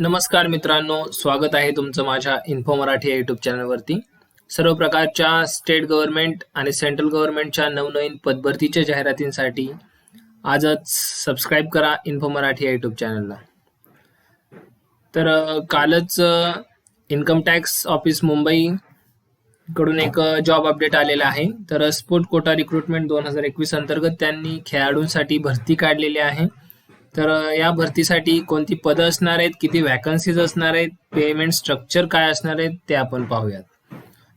नमस्कार मित्रांनो, स्वागत आहे तुमचं माझ्या इन्फो मराठी या यूट्यूब चॅनलवरती. सर्व प्रकारच्या स्टेट गव्हर्नमेंट आणि सेंट्रल गव्हर्नमेंटच्या नवनवीन पदभरतीच्या जाहिरातींसाठी आजच सबस्क्राईब करा इन्फो मराठी या यूट्यूब चॅनलला. तर कालच इन्कम टॅक्स ऑफिस मुंबई कडून एक जॉब अपडेट आलेला आहे. तर स्पोर्ट कोटा रिक्रुटमेंट 2021 अंतर्गत त्यांनी खेळाडूंसाठी भरती काढलेली आहे. तर या भरतीसाठी कोणती पदं असणार आहेत, किती वॅकन्सीज असणार आहेत, पेमेंट स्ट्रक्चर काय असणार आहेत ते आपण पाहूयात.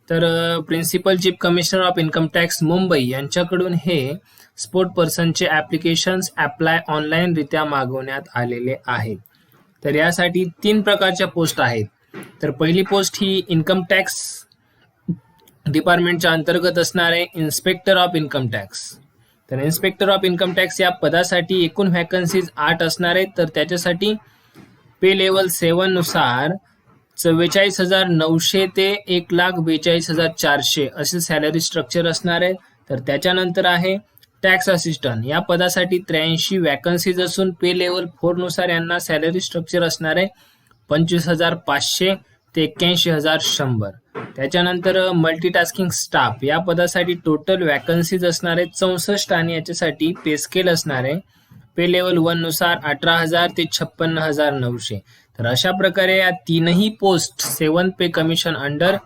तर principal chief commissioner of income tax Mumbai यांच्याकडून हे स्पोर्ट पर्सनचे ॲप्लिकेशन्स अप्लाय ऑनलाईनरित्या मागवण्यात आलेले आहेत. तर यासाठी 3 प्रकारच्या पोस्ट आहेत. तर पहिली पोस्ट ही इन्कम टॅक्स डिपार्टमेंटच्या अंतर्गत असणारे इन्स्पेक्टर ऑफ इन्कम टॅक्स. तर इन्स्पेक्टर ऑफ इन्कम टॅक्स या पदासाठी एकूण व्हॅकन्सीज 8 असणार आहेत. तर त्याच्यासाठी पे लेवल 7 नुसार 44,900 ते 1,42,400 असे सॅलरी स्ट्रक्चर असणार आहे. तर त्याच्यानंतर आहे टॅक्स असिस्टंट. या पदासाठी 83 वॅकन्सीज असून पे लेवल 4 नुसार यांना सॅलरी स्ट्रक्चर असणार आहे 25,500 ते 81,100. त्याच्यानंतर मल्टीटास्किंग स्टाफ या पदासाठी टोटल वॅकन्सीज असणार आहेत 64 आणि याच्यासाठी पे स्केल असणार आहे पे लेवल 1 नुसार 18,000 ते 56,900. तर अशा प्रकारे या 3ही पोस्ट 7 पे कमिशन अंडर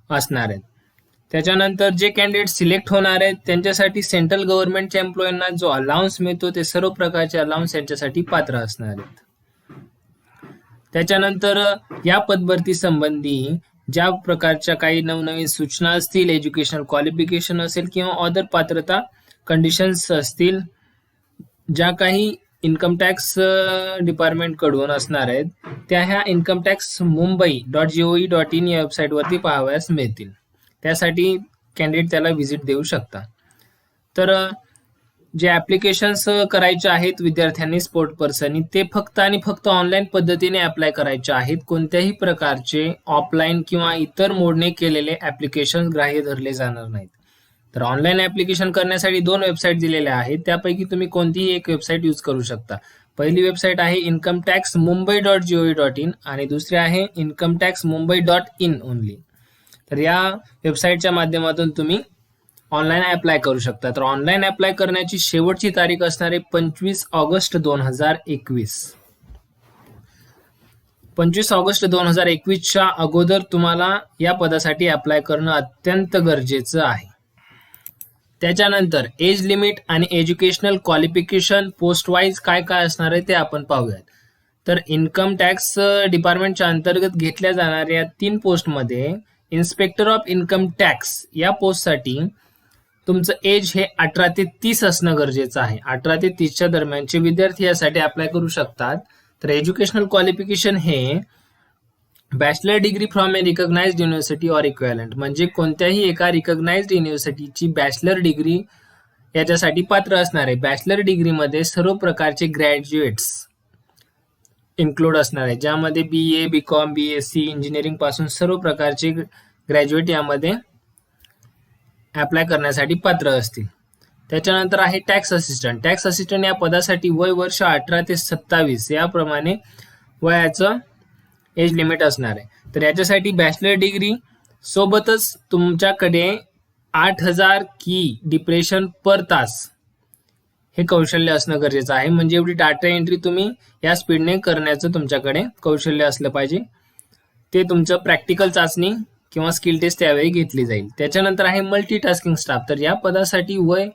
असणार आहेत. त्याच्यानंतर जे कॅन्डिडेट सिलेक्ट होणार आहेत त्यांच्यासाठी सेंट्रल गव्हर्नमेंटच्या एम्प्लॉईंना जो अलाउन्स मिळतो ते सर्व प्रकारचे अलाउन्स यांच्यासाठी पात्र असणार आहेत. त्याच्यानंतर या पदभरती संबंधी ज्या प्रकारच्या काही नवनवीन सूचना असतील, एज्युकेशनल क्वालिफिकेशन असेल किंवा अदर पात्रता कंडिशन्स असतील, ज्या काही इन्कम टॅक्स डिपार्टमेंटकडून असणार आहेत त्या ह्या इन्कम टॅक्स मुंबई.gov.in या वेबसाईटवरती पाहावयास मिळतील. त्यासाठी कॅन्डिडेट त्याला व्हिजिट देऊ शकता. तर जे ॲप्लिकेशन्स करायचे आहेत विद्यार्थ्यांनी स्पोर्ट पर्सननी ते फक्त आणि फक्त ऑनलाईन पद्धतीने अप्लाय करायचे आहेत. कोणत्याही प्रकारचे ऑफलाईन किंवा इतर मोडने केलेले ॲप्लिकेशन ग्राह्य धरले जाणार नाहीत. तर ऑनलाईन ॲप्लिकेशन करण्यासाठी 2 वेबसाईट दिलेल्या आहेत. त्यापैकी तुम्ही कोणतीही एक वेबसाईट यूज करू शकता. पहिली वेबसाईट आहे इन्कम टॅक्स मुंबई.gov.in आणि दुसरी आहे इन्कम टॅक्स मुंबई.in ओनली. तर या वेबसाईटच्या माध्यमातून तुम्ही ऑनलाईन अप्लाय करू शकता. तर ऑनलाईन अप्लाय करण्याची शेवटची तारीख असणार आहे 25 ऑगस्ट 2021. 25 ऑगस्ट 2021च्या अगोदर तुम्हाला या पदासाठी अप्लाय करणं अत्यंत गरजेचं आहे. त्याच्यानंतर एज लिमिट आणि एज्युकेशनल क्वालिफिकेशन पोस्ट वाईज काय काय असणार आहे ते आपण पाहूयात. तर इन्कम टॅक्स डिपार्टमेंटच्या अंतर्गत घेतल्या जाणाऱ्या 3 पोस्टमध्ये इन्स्पेक्टर ऑफ इन्कम टॅक्स या पोस्टसाठी तुमचं एज हे 18 ते 30 असणं गरजेचं आहे. 18 ते 30च्या दरम्यानचे विद्यार्थी यासाठी अप्लाय करू शकतात. तर एज्युकेशनल क्वालिफिकेशन हे bachelor degree from a recognised university or equivalent म्हणजे कोणत्याही एका रिकग्नाइज्ड युनिव्हर्सिटीची बॅचलर डिग्री याच्यासाठी पात्र असणार आहे. बॅचलर डिग्रीमध्ये सर्व प्रकारचे ग्रॅज्युएट्स इन्क्लूड असणार आहे, ज्यामध्ये BA, BCom, BSc इंजिनिअरिंग पासून सर्व प्रकारचे ग्रॅज्युएट यामध्ये अप्लाय करण्यासाठी पात्र असतील. त्याच्यानंतर आहे टॅक्स असिस्टंट. टॅक्स असिस्टंट या पदासाठी वय वर्ष 18 ते 27 याप्रमाणे वयाचं एज लिमिट असणार आहे. तर याच्यासाठी बॅचलर डिग्री सोबतच तुमच्याकडे 8,000 की डिप्रेशन पर तास हे कौशल्य असणं गरजेचं आहे. म्हणजे एवढी डाटा एंट्री तुम्ही या स्पीडने करण्याचं तुमच्याकडे कौशल्य असलं पाहिजे. ते तुमचं प्रॅक्टिकल चाचणी किंवा स्किल टेस्ट त्यावेळी घेतली जाईल. त्याच्यानंतर आहे मल्टीटास्किंग स्टाफ. तर या पदासाठी वय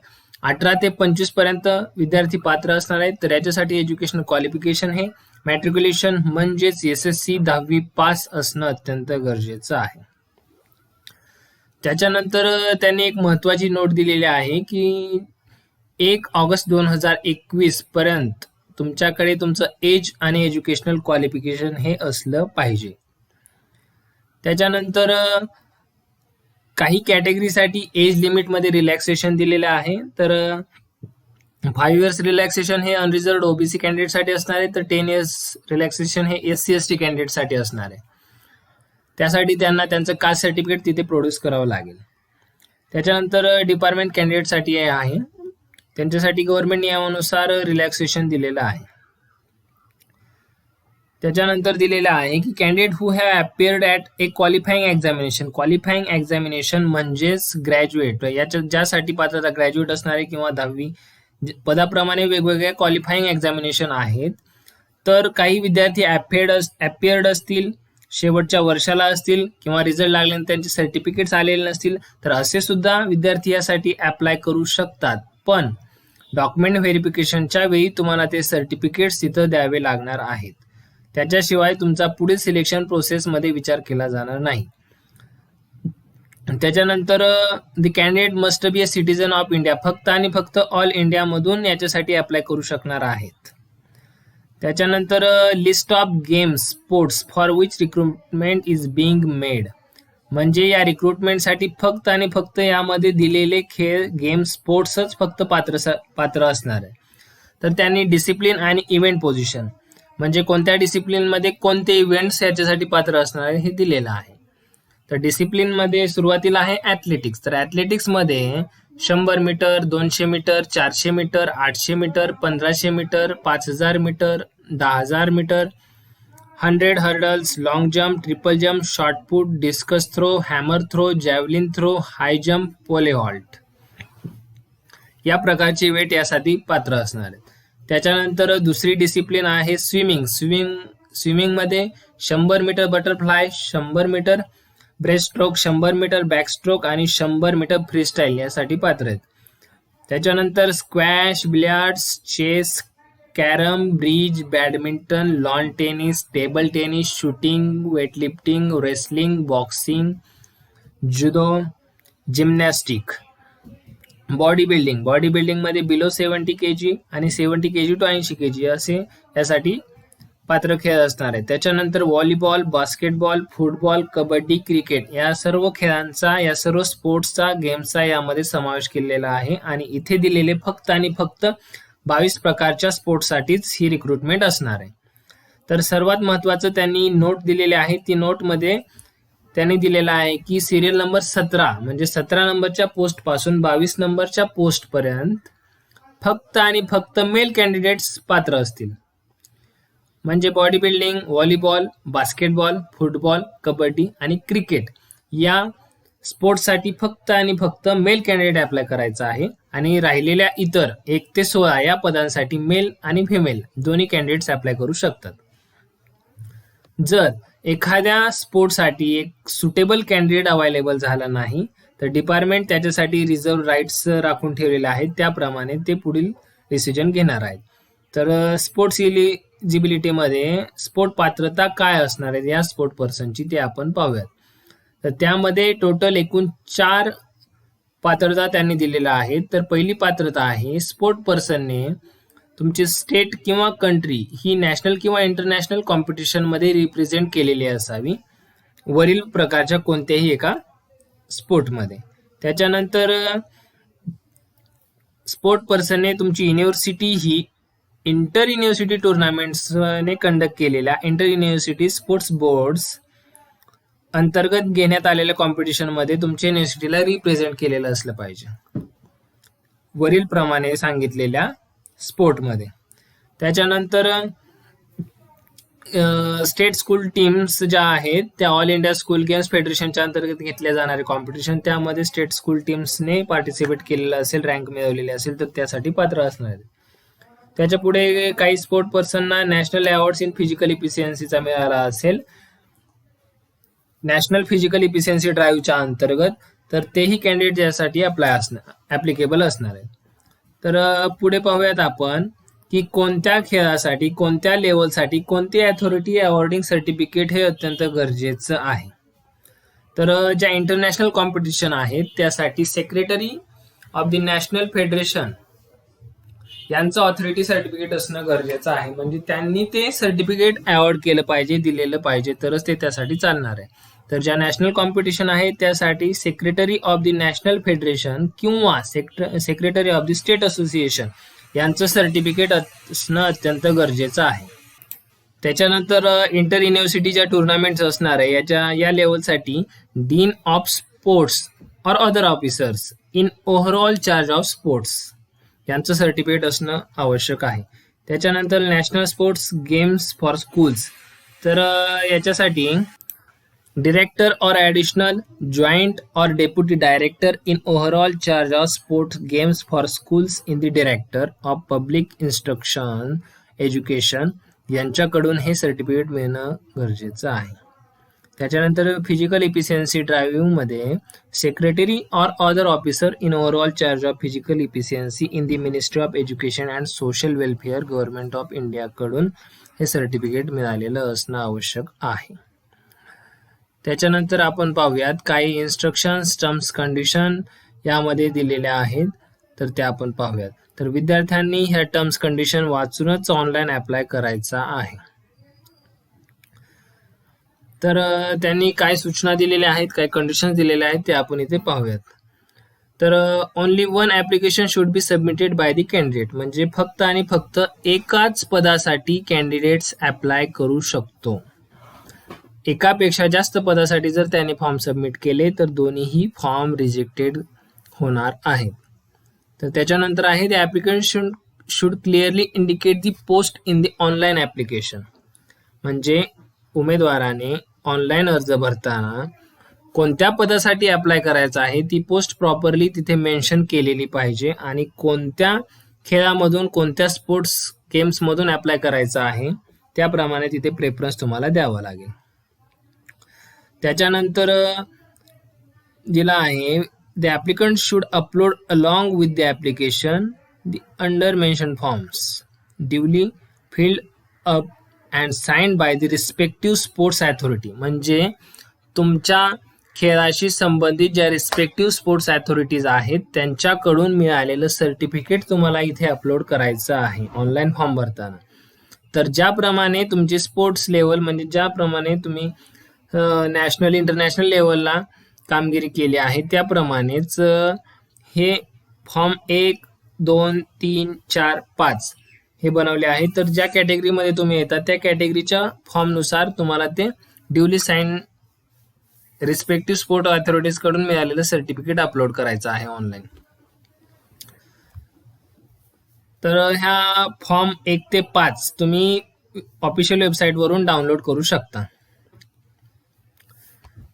18 ते 25 पर्यंत विद्यार्थी पात्र असणार आहेत. तर याच्यासाठी एज्युकेशनल क्वालिफिकेशन हे मॅट्रिक्युलेशन म्हणजेच SSC 10वी पास असणं अत्यंत गरजेचं आहे. त्याच्यानंतर त्यांनी एक महत्वाची नोट दिलेली आहे की 1 ऑगस्ट 2021 पर्यंत तुमच्याकडे तुमचं एज आणि एज्युकेशनल क्वालिफिकेशन हे असलं पाहिजे. त्याच्यानंतर काही कॅटेगरीसाठी एज लिमिटमध्ये रिलॅक्सेशन दिलेलं आहे. तर 5 इयर्स रिलॅक्सेशन हे अनरिझर्व्ड OBC कॅन्डिडेटसाठी असणार आहे. तर 10 इयर्स रिलॅक्सेशन हे SC/ST कॅन्डिडेटसाठी असणार आहे. त्यासाठी त्यांना त्यांचं कास्ट सर्टिफिकेट तिथे प्रोड्यूस करावं लागेल. त्याच्यानंतर डिपार्टमेंट कॅन्डिडेटसाठी आहे, त्यांच्यासाठी गव्हर्नमेंट नियमानुसार रिलॅक्सेशन दिलेलं आहे. त्याच्यानंतर दिलेलं आहे की candidate who have appeared at a qualifying examination. Qualifying examination म्हणजेच ग्रॅज्युएट, याच्या ज्यासाठी पात्रता ग्रॅज्युएट असणारे किंवा 10वी पदाप्रमाणे वेगवेगळे क्वालिफाईंग एक्झामिनेशन आहेत. तर काही विद्यार्थी अपिअर्ड असतील, शेवटच्या वर्षाला असतील किंवा रिझल्ट लागल्यानंतर त्यांचे सर्टिफिकेट्स आलेले नसतील, तर असे सुद्धा विद्यार्थी यासाठी अप्लाय करू शकतात. पण डॉक्युमेंट व्हेरिफिकेशनच्या वेळी तुम्हाला ते सर्टिफिकेट्स तिथं द्यावे लागणार आहेत. त्याच्याशिवाय तुमचा पुढील सिलेक्शन प्रोसेसमध्ये विचार केला जाणार नाही. त्याच्यानंतर the candidate must be a citizen of India. फक्त आणि फक्त ऑल इंडियामधून याच्यासाठी अप्लाय करू शकणार आहेत. त्याच्यानंतर list of games sports for which recruitment is being made. म्हणजे या रिक्रुटमेंटसाठी फक्त आणि फक्त यामध्ये दिलेले खेळ गेम स्पोर्ट्सच फक्त पात्र असणार आहे. तर त्यांनी डिसिप्लिन आणि इव्हेंट पोझिशन म्हणजे कोणत्या डिसिप्लिनमध्ये कोणते इव्हेंट्स याच्यासाठी पात्र असणार आहे हे दिलेलं आहे. तर डिसिप्लिनमध्ये सुरुवातीला आहे ॲथलेटिक्स. तर ॲथलेटिक्समध्ये 100 metre, 200 metre, 400 metre, 800 metre, 1500 metre, 5000 metre, 10,000 metre, 100 hurdles, long jump, triple jump, shot put, discus throw, hammer throw, javelin throw, high jump, pole vault या प्रकारचे इव्हेंट यासाठी पात्र असणार आहेत. त्याच्यानंतर दुसरी डिसिप्लिन आहे स्विमिंग. स्विमिंगमध्ये 100 metre butterfly, 100 metre breaststroke, 100 metre backstroke आणि 100 मीटर फ्रीस्टाईल यासाठी पात्र आहेत. त्याच्यानंतर squash, billiards, chess, carrom, bridge, badminton, lawn tennis, table tennis, shooting, weightlifting, wrestling, boxing, judo, gymnastic. Body बिल्डिंगमध्ये बिलो 70 kg आणि 70 kg to 80 kg असे यासाठी पात्र खेळ असणार आहे. त्याच्यानंतर volleyball, basketball, football, kabaddi, cricket या सर्व खेळांचा, या सर्व स्पोर्ट्सचा, गेम्सचा यामध्ये समावेश केलेला आहे. आणि इथे दिलेले फक्त आणि फक्त 22 प्रकारच्या स्पोर्ट्ससाठीच ही रिक्रुटमेंट असणार आहे. तर सर्वात महत्त्वाचं त्यांनी नोट दिलेले आहे. ती नोटमध्ये त्यांनी दिलेला आहे की सिरियल नंबर 17 म्हणजे 17 नंबरच्या पोस्ट पासून 22 नंबरच्या पोस्ट पर्यंत फक्त आणि फक्त मेल कॅन्डिडेट्स पात्र असतील. म्हणजे body building, volleyball, basketball, football, kabaddi आणि क्रिकेट या स्पोर्ट्ससाठी फक्त आणि फक्त मेल कॅन्डिडेट अप्लाय करायचा आहे. आणि राहिलेल्या इतर 1 ते 16 या पदांसाठी मेल आणि फिमेल दोन्ही कॅन्डिडेट्स अप्लाय करू शकतात. जर एखाद्या स्पोर्टसाठी एक सुटेबल कॅन्डिडेट अवेलेबल झाला नाही तर डिपार्टमेंट त्याच्यासाठी रिझर्व्ह राईट्स राखून ठेवलेले आहेत, त्याप्रमाणे ते पुढील डिसिजन घेणार आहेत. तर स्पोर्ट्स इलिजिबिलिटीमध्ये स्पोर्ट पात्रता काय असणार आहे या स्पोर्ट पर्सनची ते आपण पाहूयात. तर त्यामध्ये टोटल एकूण 4 पात्रता त्यांनी दिलेल्या आहेत. तर पहिली पात्रता आहे स्पोर्ट पर्सनने तुमची स्टेट किंवा कंट्री ही नॅशनल किंवा इंटरनॅशनल कॉम्पिटिशनमध्ये रिप्रेझेंट केलेली असावी वरील प्रकारच्या कोणत्याही एका स्पोर्टमध्ये. त्याच्यानंतर स्पोर्ट पर्सनने तुमची युनिव्हर्सिटी ही इंटर युनिव्हर्सिटी टुर्नामेंट्सने कंडक्ट केलेल्या इंटर युनिव्हर्सिटी स्पोर्ट्स बोर्ड्स अंतर्गत घेण्यात आलेल्या कॉम्पिटिशनमध्ये तुमच्या युनिव्हर्सिटीला रिप्रेझेंट केलेलं असलं पाहिजे वरील प्रमाणे सांगितलेल्या स्पोर्टमध्ये. त्याच्यानंतर स्टेट स्कूल टीम्स ज्या आहेत त्या ऑल इंडिया स्कूल गेम्स फेडरेशनच्या अंतर्गत घेतले जाणारे कॉम्पिटिशन त्यामध्ये स्टेट स्कूल टीम्सने पार्टिसिपेट केलेलं असेल, रँक मिळवलेली असेल तर त्यासाठी पात्र असणार आहे. त्याच्या पुढे काही स्पोर्ट पर्सनना नॅशनल अवॉर्ड्स इन फिजिकल इफिशियन्सीचा मिळाला असेल नॅशनल फिजिकल इफिशियन्सी ड्राईव्हच्या अंतर्गत, तर तेही कॅन्डिडेट यासाठी ऍप्लिकेबल असणार आहे. तर पुढे पाहूयात आपण की कोणत्या खेळासाठी, कोणत्या लेवलसाठी कोणती अथॉरिटी अवॉर्डिंग सर्टिफिकेट हे अत्यंत गरजेचं आहे. तर ज्या इंटरनॅशनल कॉम्पिटिशन आहेत त्यासाठी secretary of the national federation यांचं ऑथॉरिटी सर्टिफिकेट असणं गरजेचं आहे. म्हणजे त्यांनी ते सर्टिफिकेट अवॉर्ड केलं पाहिजे, दिलेलं पाहिजे, तरच ते त्यासाठी चालणार आहे. तर ज्या नॅशनल कॉम्पिटिशन आहे त्यासाठी secretary of the national federation किंवा secretary of the state association यांचं सर्टिफिकेट असणं अत्यंत गरजेचं आहे. त्याच्यानंतर इंटर युनिव्हर्सिटी ज्या टुर्नामेंट्स असणार आहे या लेवलसाठी dean of sports or other officers in overall charge of sports यांचं सर्टिफिकेट असणं आवश्यक आहे. त्याच्यानंतर national sports games for schools तर याच्यासाठी Director or additional joint or deputy director in overall charge of sports games for schools in the director of public instruction education यांच्याकडून हे certificate मिळणं गरजेचं आहे. त्याच्यानंतर फिजिकल इफिशियन्सी ड्रायव्हिंग मध्ये secretary or other officer in overall charge of physical efficiency in the ministry of education and social welfare government of इंडियाकडून हे certificate मिळालेलं असणं आवश्यक आहे. त्याच्यानंतर आपण पाहूयात काही इन्स्ट्रक्शन्स टर्म्स कंडिशन यामध्ये दिलेल्या आहेत, तर त्या आपण पाहूयात. तर विद्यार्थ्यांनी ह्या टर्म्स कंडिशन वाचूनच ऑनलाईन अप्लाय करायचा आहे. तर त्यांनी काय सूचना दिलेल्या आहेत, काय कंडिशन्स दिलेल्या आहेत ते आपण इथे पाहूयात. तर only one application should be submitted by the candidate, म्हणजे फक्त आणि फक्त एकाच पदासाठी कॅन्डिडेट्स अप्लाय करू शकतो. एकापेक्षा जास्त पदासाठी जर त्याने फॉर्म सबमिट केले तर दोन्हीही फॉर्म रिजेक्टेड होणार आहेत. तर त्याच्यानंतर आहे the applicant should clearly indicate the post in the online application, म्हणजे उमेदवाराने ऑनलाईन अर्ज भरताना कोणत्या पदासाठी अप्लाय करायचं आहे ती पोस्ट प्रॉपरली तिथे मेन्शन केलेली पाहिजे आणि कोणत्या खेळामधून कोणत्या स्पोर्ट्स गेम्समधून अप्लाय करायचं आहे त्याप्रमाणे तिथे प्रेफरन्स तुम्हाला द्यावा लागेल. त्याच्यानंतर दिला आहे the applicant should upload along with the application the under mention forms duly filled up and signed by the respective sports authority, म्हणजे तुमच्या खेळाशी संबंधित ज्या रिस्पेक्टिव्ह स्पोर्ट्स अथॉरिटीज आहेत त्यांच्याकडून मिळालेलं सर्टिफिकेट तुम्हाला इथे अपलोड करायचं आहे ऑनलाईन फॉर्म भरताना. तर ज्याप्रमाणे तुमची स्पोर्ट्स लेवल, म्हणजे ज्याप्रमाणे तुम्ही नॅशनल इंटरनॅशनल लेवलला कामगिरी केली आहे त्याप्रमाणेच हे फॉर्म 1, 2, 3, 4, 5 हे बनवले आहे. तर ज्या कॅटेगरीमध्ये तुम्ही येतात त्या कॅटेगरीच्या फॉर्मनुसार तुम्हाला ते duly sign respective sport authorities कडून मिळालेलं सर्टिफिकेट अपलोड करायचं आहे ऑनलाईन. तर ह्या फॉर्म 1 ते 5 तुम्ही ऑफिशियल वेबसाईटवरून डाउनलोड करू शकता.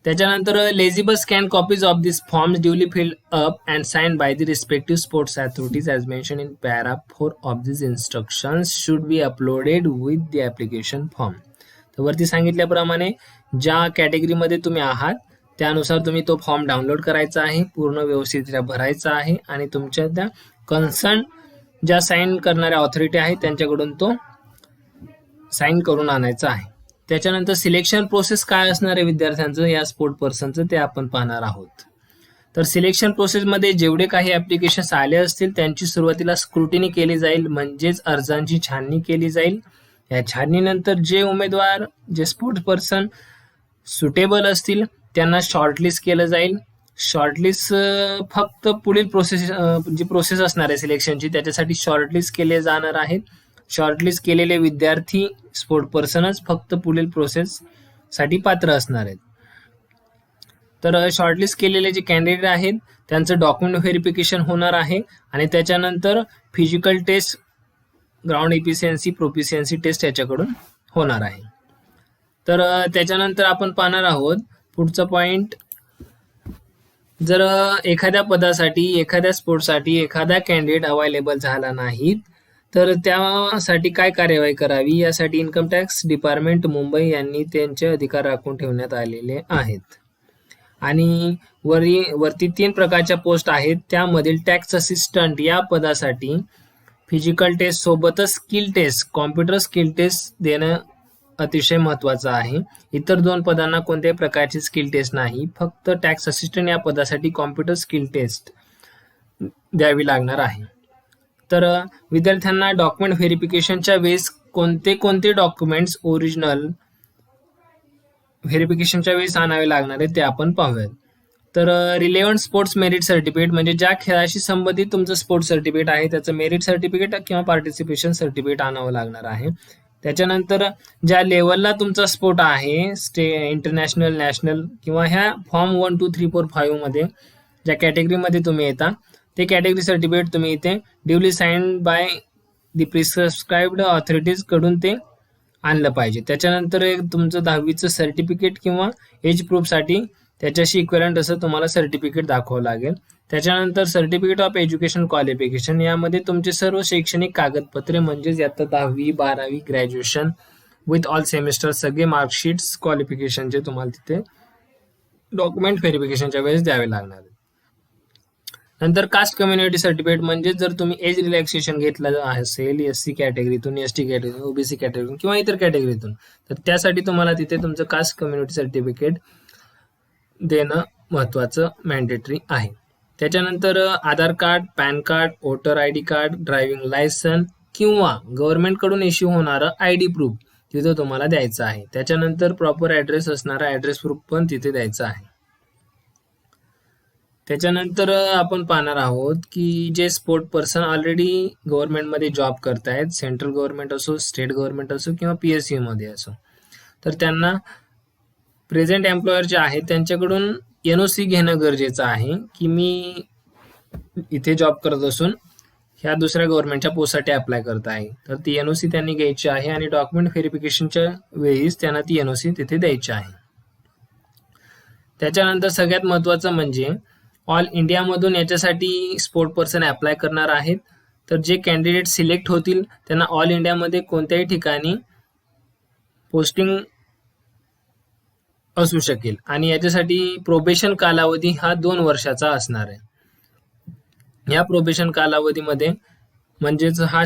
त्याच्यानंतर legible scan copies of this forms duly filled up and signed by the respective sports authorities as mention in para 4 of this instructions should be uploaded with the application form. तर वरती सांगितल्याप्रमाणे ज्या कॅटेगरीमध्ये तुम्ही आहात त्यानुसार तुम्ही तो फॉर्म डाउनलोड करायचा आहे, पूर्ण व्यवस्थितरित्या भरायचा आहे आणि तुमच्या त्या कन्सर्न ज्या साईन करणाऱ्या ऑथॉरिटी आहेत त्यांच्याकडून तो साईन करून आणायचा आहे. त्याच्यानंतर सिलेक्शन प्रोसेस काय असणार आहे विद्यार्थ्यांचं या स्पोर्ट पर्सनचं ते आपण पाहणार आहोत. तर सिलेक्शन प्रोसेसमध्ये जेवढे काही ॲप्लिकेशन्स आले असतील त्यांची सुरुवातीला स्क्रुटिनी केली जाईल, म्हणजेच अर्जांची छाननी केली जाईल. या छाननीनंतर जे उमेदवार जे स्पोर्ट्स पर्सन सुटेबल असतील त्यांना शॉर्टलिस्ट केलं जाईल. शॉर्टलिस्ट फक्त पुढील प्रोसेस जी प्रोसेस असणार आहे सिलेक्शनची त्याच्यासाठी शॉर्टलिस्ट केले जाणार आहेत. शॉर्टलिस्ट केलेले विद्यार्थी स्पोर्ट पर्सनच फक्त पुढील प्रोसेससाठी पात्र असणार आहेत. तर शॉर्टलिस्ट केलेले जे कॅन्डिडेट आहेत त्यांचं डॉक्युमेंट व्हेरिफिकेशन होणार आहे आणि त्याच्यानंतर physical test, ground efficiency, proficiency test याच्याकडून होणार आहे. तर त्याच्यानंतर आपण पाहणार आहोत पुढचा पॉइंट, जर एखाद्या पदासाठी एखाद्या स्पोर्टसाठी एखादा कॅन्डिडेट अवेलेबल झाला नाही तर त्यासाठी काय कार्यवाही करावी यासाठी इन्कम टॅक्स डिपार्टमेंट मुंबई यांनी त्यांचे अधिकार राखून ठेवण्यात आलेले आहेत. आणि वरती 3 प्रकारच्या पोस्ट आहेत त्यामधील टॅक्स असिस्टंट या पदासाठी फिजिकल टेस्ट सोबतच skill test, computer skill test देणं अतिशय महत्त्वाचं आहे. इतर 2 पदांना कोणत्याही प्रकारची स्किल टेस्ट नाही, फक्त टॅक्स असिस्टंट या पदासाठी कॉम्प्युटर स्किल टेस्ट द्यावी लागणार आहे. तर विद्यार्थ्यांना डॉक्युमेंट व्हेरिफिकेशनच्या वेळेस कोणते डॉक्युमेंट्स ओरिजिनल व्हेरिफिकेशनच्या वेळेस आणावे लागणार आहे ते आपण पाहूयात. तर रिलेव्हंट स्पोर्ट्स मेरिट सर्टिफिकेट, म्हणजे ज्या खेळाशी संबंधित तुमचं स्पोर्ट्स सर्टिफिकेट आहे त्याचं मेरिट सर्टिफिकेट किंवा पार्टिसिपेशन सर्टिफिकेट आणावं लागणार आहे. त्याच्यानंतर ज्या लेवलला तुमचा स्पोर्ट आहे इंटरनॅशनल, नॅशनल किंवा ह्या फॉर्म 1, 2, 3, 4, 5 मध्ये ज्या कॅटेगरीमध्ये तुम्ही येता ते कॅटेगरी सर्टिफिकेट तुम्ही इथे duly signed by the prescribed authorities कडून ते आणलं पाहिजे. त्याच्यानंतर एक तुमचं 10वीचं सर्टिफिकेट किंवा एज प्रूफसाठी त्याच्याशी इक्विलंट असं तुम्हाला सर्टिफिकेट दाखवावं लागेल. त्याच्यानंतर सर्टिफिकेट ऑफ एज्युकेशन क्वालिफिकेशन, यामध्ये तुमचे सर्व शैक्षणिक कागदपत्रे म्हणजेच आता 10वी 12वी ग्रॅज्युएशन विथ ऑल सेमिस्टर सगळे मार्कशीट्स क्वालिफिकेशनचे तुम्हाला तिथे डॉक्युमेंट व्हेरिफिकेशनच्या वेळेस द्यावे लागणार आहे. नंतर कास्ट कम्युनिटी सर्टिफिकेट म्हणजे जर तुम्ही एज रिलॅक्सेशन घेतलं असेल SC कॅटेगरीतून, ST कॅटेगरी, OBC कॅटेगरीतून किंवा इतर कॅटेगरीतून, तर त्यासाठी तुम्हाला तिथे तुमचं कास्ट कम्युनिटी सर्टिफिकेट देणं महत्त्वाचं मॅन्डेटरी आहे. त्याच्यानंतर Aadhaar card, PAN card, voter ID card, driving licence किंवा गव्हर्नमेंटकडून इश्यू होणारं ID प्रूफ तिथं तुम्हाला द्यायचं आहे. त्याच्यानंतर प्रॉपर ॲड्रेस असणारा ॲड्रेस प्रूफ पण तिथे द्यायचं आहे. त्याच्यानंतर आपण पाहणार आहोत की जे स्पोर्ट पर्सन ऑलरेडी गव्हर्नमेंटमध्ये जॉब करतायत, सेंट्रल गव्हर्नमेंट असो, स्टेट गव्हर्नमेंट असो किंवा PSU मध्ये असो, तर त्यांना प्रेझेंट एम्प्लॉयर जे आहेत त्यांच्याकडून NOC घेणं गरजेचं आहे की मी इथे जॉब करत असून ह्या दुसऱ्या गव्हर्नमेंटच्या पोस्टसाठी अप्लाय करत आहे. तर ती NOC त्यांनी घ्यायची आहे आणि डॉक्युमेंट व्हेरिफिकेशनच्या वेळीच त्यांना ती NOC तिथे द्यायची आहे. त्याच्यानंतर सगळ्यात महत्त्वाचं म्हणजे ऑल इंडियामधून याच्यासाठी स्पोर्ट पर्सन अप्लाय करणार आहेत. तर जे कॅन्डिडेट सिलेक्ट होतील त्यांना ऑल इंडियामध्ये कोणत्याही ठिकाणी पोस्टिंग असू शकेल आणि याच्यासाठी प्रोबेशन कालावधी हा 2 वर्षाचा असणार आहे. या प्रोबेशन कालावधीमध्ये म्हणजेच हा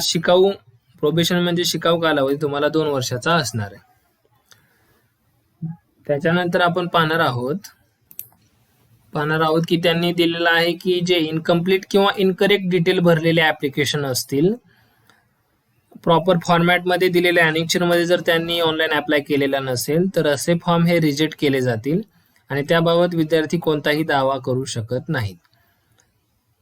प्रोबेशन म्हणजे शिकाऊ कालावधी तुम्हाला 2 वर्षाचा असणार आहे. त्याच्यानंतर आपण पाहणार आहोत की त्यांनी दिलेलं आहे की जे इनकम्प्लीट किंवा इनकरेक्ट डिटेल भरलेले ऍप्लिकेशन असतील, प्रॉपर फॉर्मॅटमध्ये दिलेल्या अनेक्चरमध्ये जर त्यांनी ऑनलाईन अप्लाय केलेला नसेल तर असे फॉर्म हे रिजेक्ट केले जातील आणि त्याबाबत विद्यार्थी कोणताही दावा करू शकत नाहीत.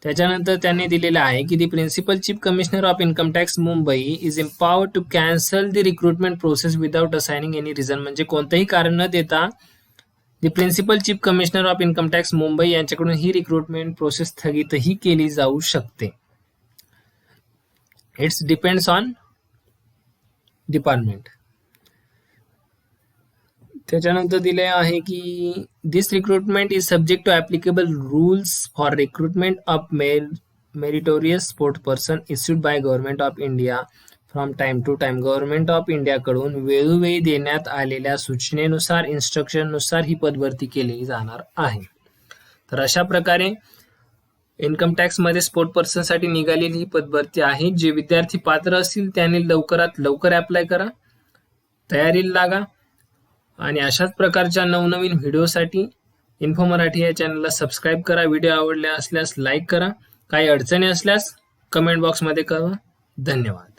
त्याच्यानंतर त्यांनी दिलेलं आहे की the principal chief commissioner of income tax Mumbai is empowered to cancel the recruitment process without assigning any reason, म्हणजे कोणतंही कारण न देता the principal chief commissioner of income tax Mumbai यांच्याकडून ही रिक्रुटमेंट प्रोसेस स्थगितही केली जाऊ शकते. It's depends on department. त्याच्यानंतर दिले आहे की this recruitment is subject to applicable rules for recruitment of meritorious sport person issued by government of India from time to time. Government of इंडियाकडून वेळोवेळी देण्यात आलेल्या सूचनेनुसार, इन्स्ट्रक्शननुसार ही पदभरती केली जाणार आहे. तर अशा प्रकारे इन्कम टॅक्समध्ये स्पोर्ट पर्सनसाठी निघालेली ही पदभरती आहे. जे विद्यार्थी पात्र असतील त्यांनी लवकरात लवकर अप्लाय करा, तयारीला लागा आणि अशाच प्रकारच्या नवनवीन व्हिडिओसाठी इन्फो मराठी या चॅनलला सबस्क्राईब करा. व्हिडिओ आवडले असल्यास लाईक करा. काही अडचणी असल्यास कमेंट बॉक्समध्ये कळवा. धन्यवाद.